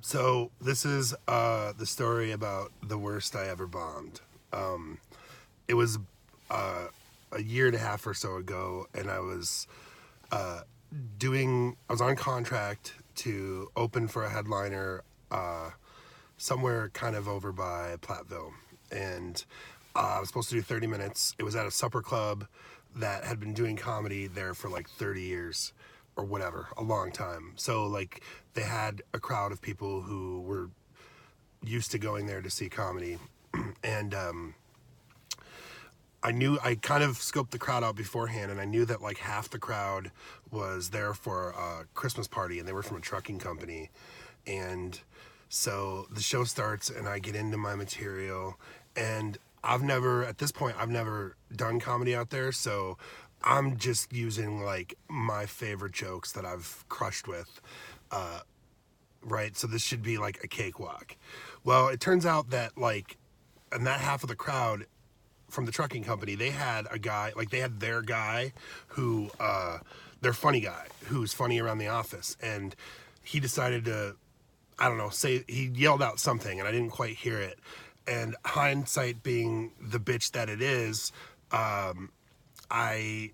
So this is the story about the worst I ever bombed. It was a year and a half or so ago, and I was on contract to open for a headliner somewhere kind of over by Platteville, and I was supposed to do 30 minutes. It was at a supper club that had been doing comedy there for like 30 years or whatever, a long time. So like they had a crowd of people who were used to going there to see comedy. And I kind of scoped the crowd out beforehand, and I knew that like half the crowd was there for a Christmas party, and they were from a trucking company. And so the show starts, and I get into my material, and I've never done comedy out there, so I'm just using like my favorite jokes that I've crushed with, right? So this should be like a cakewalk. Well, it turns out that like, in that half of the crowd from the trucking company, they had a guy, like they had their guy who, their funny guy who's funny around the office, and he decided to, I don't know, he yelled out something, and I didn't quite hear it. And hindsight being the bitch that it is, I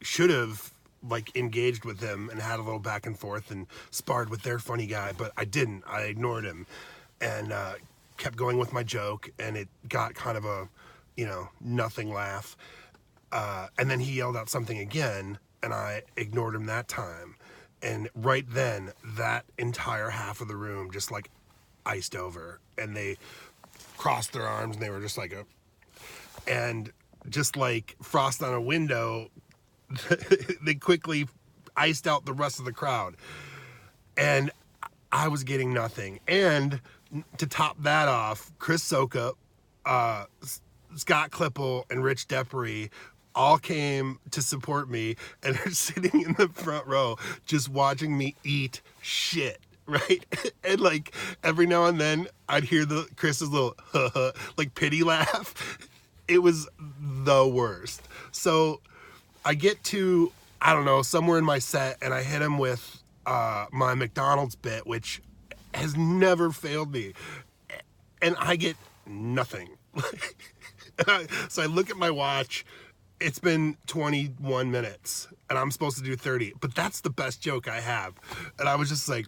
should have like engaged with them and had a little back and forth and sparred with their funny guy, but I didn't. I ignored him and kept going with my joke, and it got kind of a, nothing laugh. And then he yelled out something again, and I ignored him that time. And right then, that entire half of the room just like iced over, and they crossed their arms, and they were just like and just like frost on a window, they quickly iced out the rest of the crowd, and I was getting nothing. And to top that off, Chris Soka, Scott Klippel, and Rich Deppery all came to support me, and are sitting in the front row just watching me eat shit, right? And like every now and then I'd hear Chris's little like pity laugh. It was the worst. So I get to, I don't know, somewhere in my set, and I hit him with my McDonald's bit, which has never failed me, and I get nothing. So I look at my watch. It's been 21 minutes, and I'm supposed to do 30, but that's the best joke I have. And I was just like,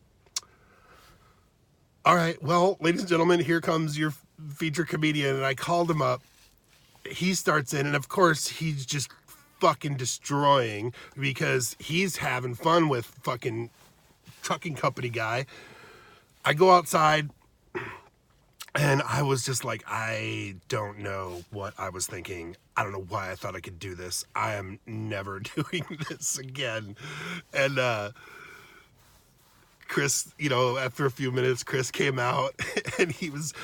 all right, well, ladies and gentlemen, here comes your feature comedian. And I called him up. He starts in, and of course, he's just fucking destroying because he's having fun with fucking trucking company guy. I go outside, and I was just like, I don't know what I was thinking. I don't know why I thought I could do this. I am never doing this again. And Chris, after a few minutes, Chris came out, and he was,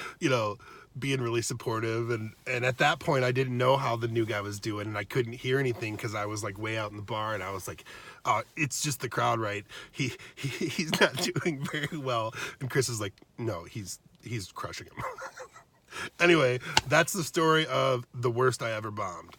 being really supportive. And at that point, I didn't know how the new guy was doing, and I couldn't hear anything because I was like way out in the bar, and I was like, it's just the crowd, right? He's not doing very well. And Chris is like, no, he's crushing him. Anyway, that's the story of the worst I ever bombed.